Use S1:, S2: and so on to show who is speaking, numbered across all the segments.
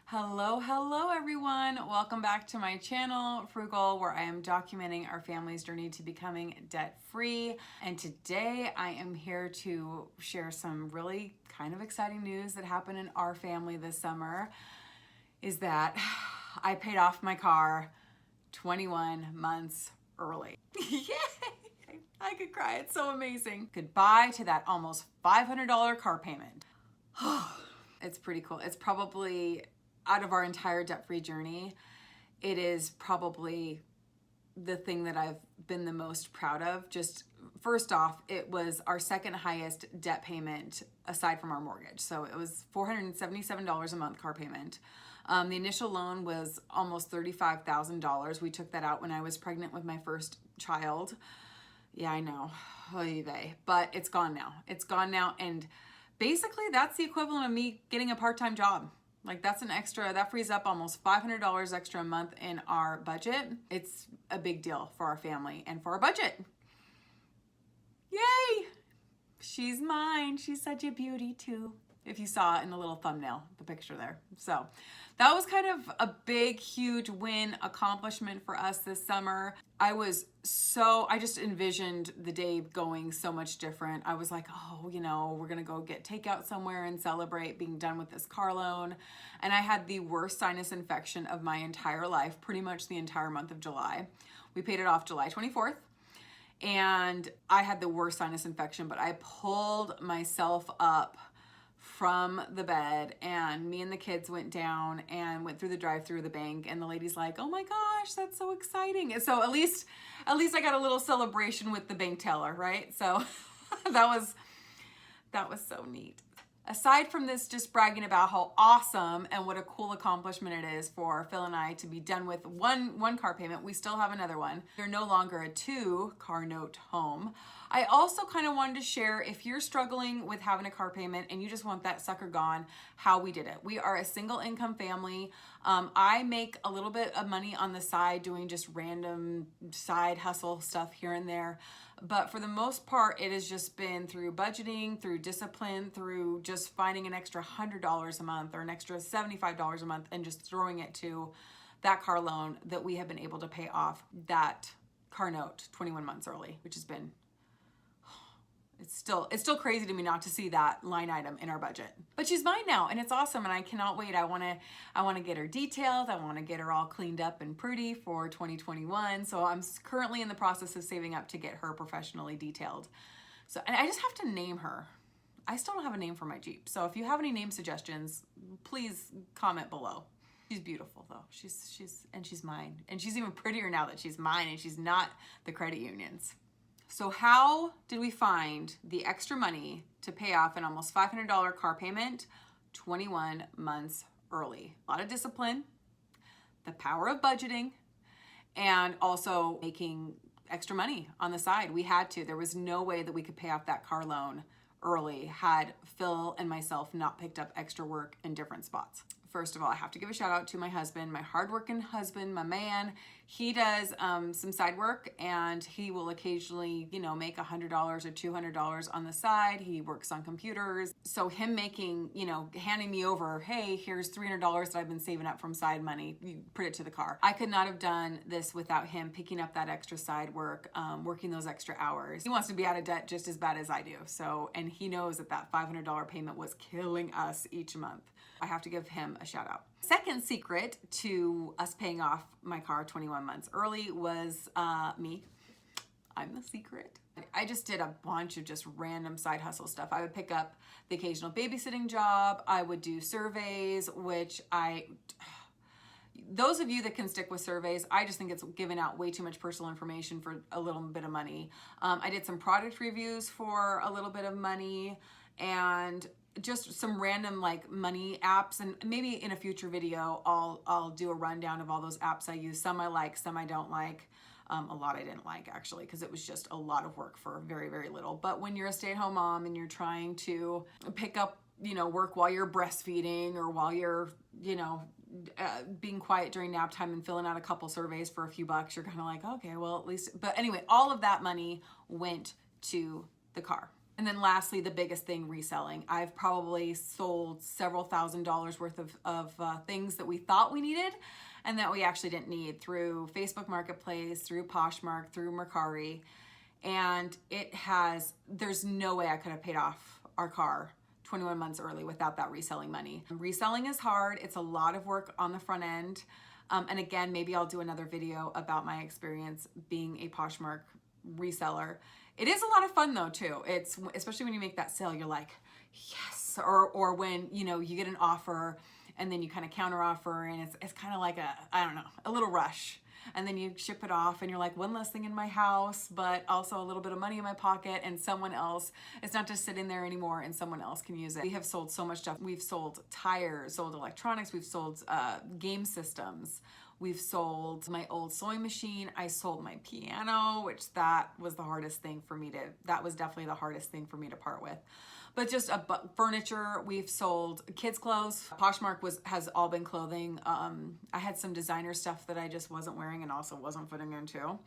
S1: Hello everyone. Welcome back to my channel, Frugal, where I am documenting our family's journey to becoming debt-free. And today I am here to share some really kind of exciting news that happened in our family this summer, is that I paid off my car 21 months early. Yay! I could cry, it's so amazing. Goodbye to that almost $500 car payment. It's pretty cool. It's probably, out of our entire debt-free journey, it is probably the thing that I've been the most proud of. Just first off, it was our second highest debt payment aside from our mortgage. So it was $477 a month car payment. The initial loan was almost $35,000. We took that out when I was pregnant with my first child. Yeah, I know, but it's gone now. It's gone now, and basically that's the equivalent of me getting a part-time job. Like that's an extra, that frees up almost $500 extra a month in our budget. It's a big deal for our family and for our budget. Yay! She's mine. She's such a beauty too. If you saw it in the little thumbnail, the picture there. So that was kind of a big, huge win accomplishment for us this summer. I just envisioned the day going so much different. I was like, oh, we're gonna go get takeout somewhere and celebrate being done with this car loan. And I had the worst sinus infection of my entire life, pretty much the entire month of July. We paid it off July 24th. And I had the worst sinus infection, but I pulled myself up from the bed, and me and the kids went down and went through the drive-through of the bank, and the lady's like, oh my gosh, that's so exciting. And so at least I got a little celebration with the bank teller, right? So that was so neat. Aside from this, just bragging about how awesome and what a cool accomplishment it is for Phil and I to be done with one car payment, we still have another one. We're no longer a 2-car note home. I also kind of wanted to share, if you're struggling with having a car payment and you just want that sucker gone, how we did it. We are a single income family. I make a little bit of money on the side doing just random side hustle stuff here and there. But for the most part, it has just been through budgeting, through discipline, through just finding an extra $100 a month or an extra $75 a month and just throwing it to that car loan that we have been able to pay off that car note 21 months early, which has been, it's still crazy to me not to see that line item in our budget. But she's mine now, and it's awesome, and I cannot wait. I want to get her detailed. I want to get her all cleaned up and pretty for 2021. So I'm currently in the process of saving up to get her professionally detailed. So, and I just have to name her. I still don't have a name for my Jeep. So if you have any name suggestions, please comment below. She's beautiful though. She's mine. And she's even prettier now that she's mine and she's not the credit union's. So how did we find the extra money to pay off an almost $500 car payment 21 months early? A lot of discipline, the power of budgeting, and also making extra money on the side. We had to. There was no way that we could pay off that car loan early had Phil and myself not picked up extra work in different spots. First of all, I have to give a shout out to my husband, my hardworking husband, my man. He does some side work, and he will occasionally, make $100 or $200 on the side. He works on computers. So him making, handing me over, hey, here's $300 that I've been saving up from side money. You put it to the car. I could not have done this without him picking up that extra side work, working those extra hours. He wants to be out of debt just as bad as I do. So, and he knows that $500 payment was killing us each month. I have to give him a shout out. Second secret to us paying off my car 21 months early was me. I'm the secret. I just did a bunch of just random side hustle stuff. I would pick up the occasional babysitting job. I would do surveys, which those of you that can stick with surveys, I just think it's giving out way too much personal information for a little bit of money. I did some product reviews for a little bit of money, and just some random like money apps, and maybe in a future video I'll do a rundown of all those apps I use. Some I like, some I don't like. A lot I didn't like actually, because it was just a lot of work for very, very little. But when you're a stay-at-home mom and you're trying to pick up, work while you're breastfeeding or while you're, being quiet during nap time and filling out a couple surveys for a few bucks, you're kind of like, okay, well at least, but anyway, all of that money went to the car. And then lastly, the biggest thing, reselling. I've probably sold several $1,000s worth of things that we thought we needed and that we actually didn't need through Facebook Marketplace, through Poshmark, through Mercari. And there's no way I could have paid off our car 21 months early without that reselling money. Reselling is hard. It's a lot of work on the front end. And again, maybe I'll do another video about my experience being a Poshmark reseller. It is a lot of fun though too. It's especially when you make that sale, you're like, yes. Or when, you know, you get an offer and then you kind of counter offer and it's kind of like a little rush. And then you ship it off and you're like, one less thing in my house, but also a little bit of money in my pocket, and someone else, it's not just sitting there anymore and someone else can use it. We have sold so much stuff. We've sold tires, sold electronics, we've sold game systems. We've sold my old sewing machine. I sold my piano, which that was definitely the hardest thing for me to part with. But just furniture, we've sold kids' clothes. Poshmark has all been clothing. I had some designer stuff that I just wasn't wearing and also wasn't fitting into.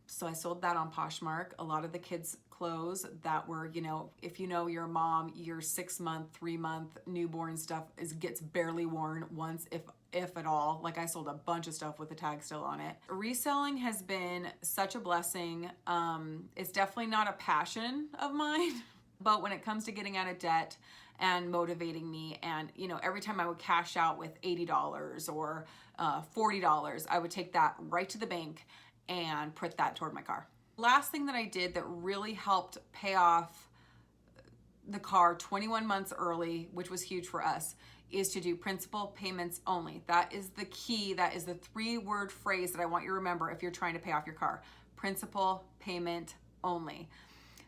S1: So I sold that on Poshmark. A lot of the kids' clothes that were, you know, if you know your mom, your 6-month, 3-month newborn stuff gets barely worn once, if at all. Like I sold a bunch of stuff with the tag still on it. Reselling has been such a blessing. It's definitely not a passion of mine, but when it comes to getting out of debt and motivating me, and you know, every time I would cash out with $80 or $40, I would take that right to the bank and put that toward my car. Last thing that I did that really helped pay off the car 21 months early, which was huge for us, is to do principal payments only. That is the key. That is the 3-word phrase that I want you to remember if you're trying to pay off your car. Principal payment only.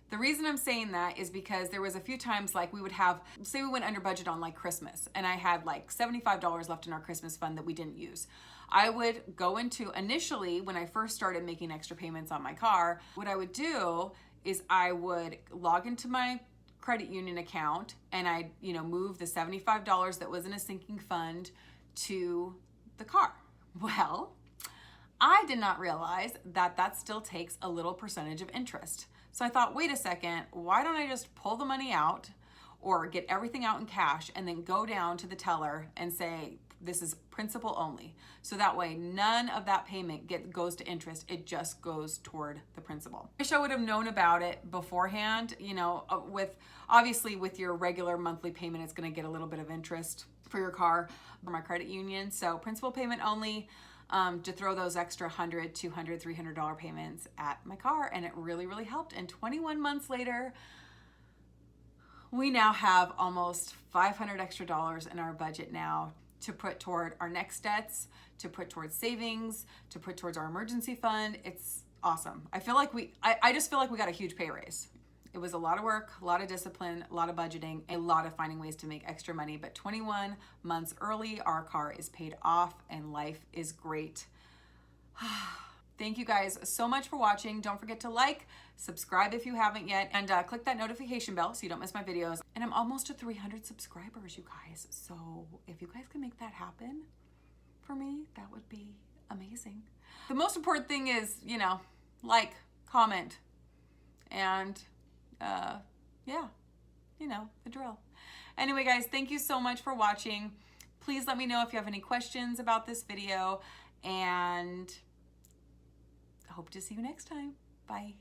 S1: The reason I'm saying that is because there was a few times like we would have, say we went under budget on like Christmas and I had like $75 left in our Christmas fund that we didn't use. I would go into, initially when I first started making extra payments on my car, what I would do is I would log into my credit union account and I'd, you know, move the $75 that was in a sinking fund to the car. Well, I did not realize that that still takes a little percentage of interest. So I thought, wait a second, why don't I just pull the money out or get everything out in cash and then go down to the teller and say, this is principal only. So that way none of that payment goes to interest. It just goes toward the principal. I wish I would have known about it beforehand. You know, obviously with your regular monthly payment, it's gonna get a little bit of interest for your car from my credit union. So principal payment only, to throw those extra $100, $200, $300 payments at my car. And it really, really helped. And 21 months later, we now have almost $500 extra in our budget now to put toward our next debts, to put towards savings, to put towards our emergency fund. It's awesome. I feel like I just feel like we got a huge pay raise. It was a lot of work, a lot of discipline, a lot of budgeting, a lot of finding ways to make extra money. But 21 months early, our car is paid off and life is great. Thank you guys so much for watching. Don't forget to like, subscribe if you haven't yet, and click that notification bell so you don't miss my videos. And I'm almost to 300 subscribers, you guys. So if you guys can make that happen for me, that would be amazing. The most important thing is, you know, like, comment, and yeah, you know, the drill. Anyway, guys, thank you so much for watching. Please let me know if you have any questions about this video, and I hope to see you next time. Bye.